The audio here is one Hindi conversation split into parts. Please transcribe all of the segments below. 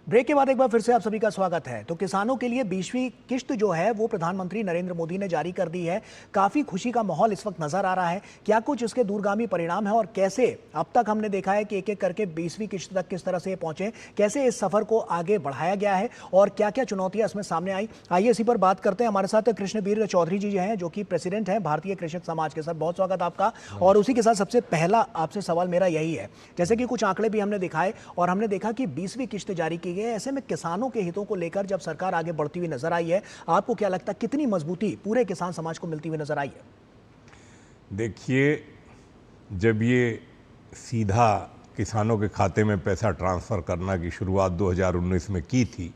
ब्रेक के बाद एक बार फिर से आप सभी का स्वागत है। तो किसानों के लिए 20वीं किश्त जो है वो प्रधानमंत्री नरेंद्र मोदी ने जारी कर दी है। काफी खुशी का माहौल इस वक्त नजर आ रहा है। क्या कुछ इसके दूरगामी परिणाम है और कैसे अब तक हमने देखा है कि एक एक करके 20वीं किश्त तक किस तरह से पहुंचे, कैसे इस सफर को आगे बढ़ाया गया है और क्या क्या चुनौतियां इसमें सामने आई, आइए इसी पर बात करते हैं। हमारे साथ कृष्णबीर चौधरी जी हैं जो कि प्रेसिडेंट हैं भारतीय कृषक समाज के। सर बहुत स्वागत आपका। और उसी के साथ सबसे पहला आपसे सवाल मेरा यही है, जैसे कि कुछ आंकड़े भी हमने दिखाए और हमने देखा कि 20वीं किश्त जारी की गई है, ऐसे में किसानों के हितों को लेकर जब सरकार आगे बढ़ती हुई नजर आई है, आपको क्या लगता है कितनी मजबूती पूरे किसान समाज को मिलती हुई नजर आई है? देखिए, जब ये सीधा किसानों के खाते में पैसा ट्रांसफ़र करना की शुरुआत 2019 में की थी,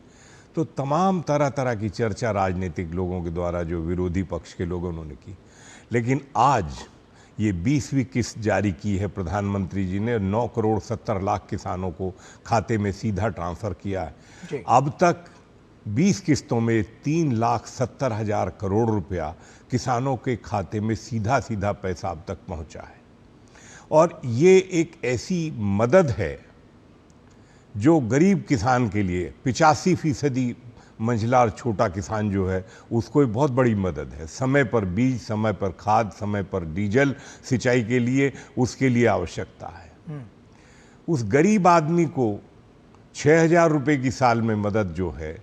तो तमाम तरह तरह की चर्चा राजनीतिक लोगों के द्वारा, जो विरोधी पक्ष के लोगों ने की। लेकिन आज ये 20वीं किस्त जारी की है प्रधानमंत्री जी ने, 9 करोड़ 70 लाख किसानों को खाते में सीधा ट्रांसफ़र किया है। अब तक 20 किस्तों में 3,70,000 करोड़ रुपया किसानों के खाते में सीधा सीधा पैसा अब तक पहुंचा है। और ये एक ऐसी मदद है जो गरीब किसान के लिए 85% मंझला और छोटा किसान जो है उसको एक बहुत बड़ी मदद है। समय पर बीज, समय पर खाद, समय पर डीजल सिंचाई के लिए उसके लिए आवश्यकता है। उस गरीब आदमी को 6,000 रुपये की साल में मदद जो है,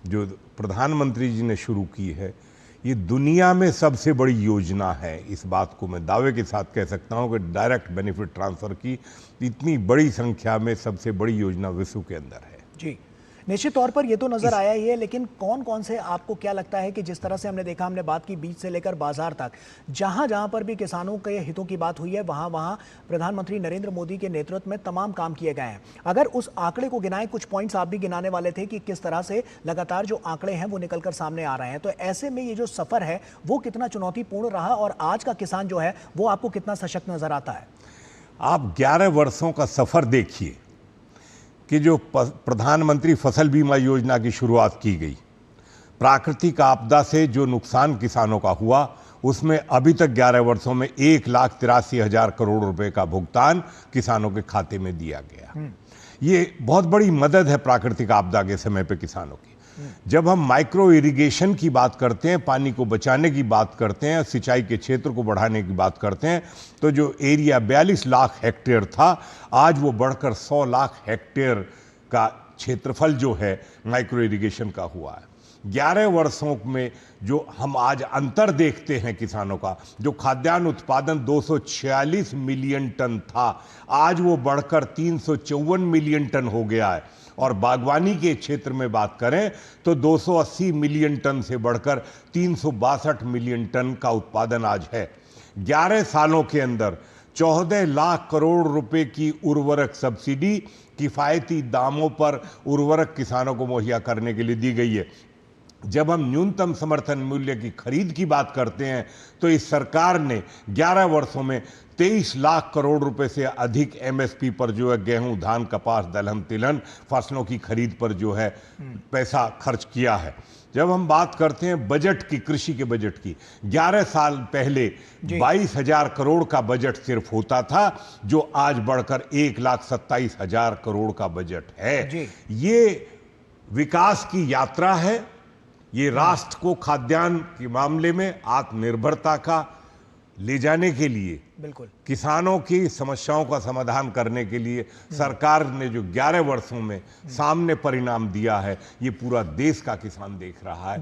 जो प्रधानमंत्री जी ने शुरू की है, ये दुनिया में सबसे बड़ी योजना है। इस बात को मैं दावे के साथ कह सकता हूँ कि डायरेक्ट बेनिफिट ट्रांसफ़र की इतनी बड़ी संख्या में सबसे बड़ी योजना विश्व के अंदर है। जी, निश्चित तौर पर ये तो नजर आया ही है, लेकिन कौन कौन से आपको क्या लगता है कि जिस तरह से हमने देखा, हमने बात की बीज से लेकर बाजार तक, जहां जहां पर भी किसानों के हितों की बात हुई है वहां वहां प्रधानमंत्री नरेंद्र मोदी के नेतृत्व में तमाम काम किए गए हैं। अगर उस आंकड़े को गिनाएं, कुछ पॉइंट्स आप भी गिनाने वाले थे कि किस तरह से लगातार जो आंकड़े हैं वो निकलकर सामने आ रहे हैं, तो ऐसे में ये जो सफर है वो कितना चुनौतीपूर्ण रहा और आज का किसान जो है वो आपको कितना सशक्त नजर आता है? आप 11 वर्षों का सफर देखिए कि जो प्रधानमंत्री फसल बीमा योजना की शुरुआत की गई, प्राकृतिक आपदा से जो नुकसान किसानों का हुआ उसमें अभी तक 11 वर्षों में 1,83,000 करोड़ रुपए का भुगतान किसानों के खाते में दिया गया। ये बहुत बड़ी मदद है प्राकृतिक आपदा के समय पे किसानों की। जब हम माइक्रो इरिगेशन की बात करते हैं, पानी को बचाने की बात करते हैं, सिंचाई के क्षेत्र को बढ़ाने की बात करते हैं, तो जो एरिया 42 लाख हेक्टेयर था, आज वो बढ़कर 100 लाख हेक्टेयर का क्षेत्रफल जो है माइक्रो इरिगेशन का हुआ है। 11 वर्षों में जो हम आज अंतर देखते हैं किसानों का, जो खाद्यान्न उत्पादन 246 मिलियन टन था, आज वो बढ़कर 354 मिलियन टन हो गया है। और बागवानी के क्षेत्र में बात करें तो 280 मिलियन टन से बढ़कर 362 मिलियन टन का उत्पादन आज है। 11 सालों के अंदर 14 लाख करोड़ रुपए की उर्वरक सब्सिडी किफायती दामों पर उर्वरक किसानों को मुहैया करने के लिए दी गई है। जब हम न्यूनतम समर्थन मूल्य की खरीद की बात करते हैं तो इस सरकार ने 11 वर्षों में 23 लाख करोड़ रुपए से अधिक एमएसपी पर जो है गेहूं, धान, कपास, दलहन, तिलहन फसलों की खरीद पर जो है पैसा खर्च किया है। जब हम बात करते हैं बजट की, कृषि के बजट की, 11 साल पहले 22,000 करोड़ का बजट सिर्फ होता था, जो आज बढ़कर 1,27,000 करोड़ का बजट है। ये विकास की यात्रा है। ये राष्ट्र को खाद्यान्न के मामले में आत्मनिर्भरता का ले जाने के लिए, बिल्कुल किसानों की समस्याओं का समाधान करने के लिए सरकार ने जो 11 वर्षों में सामने परिणाम दिया है, ये पूरा देश का किसान देख रहा है।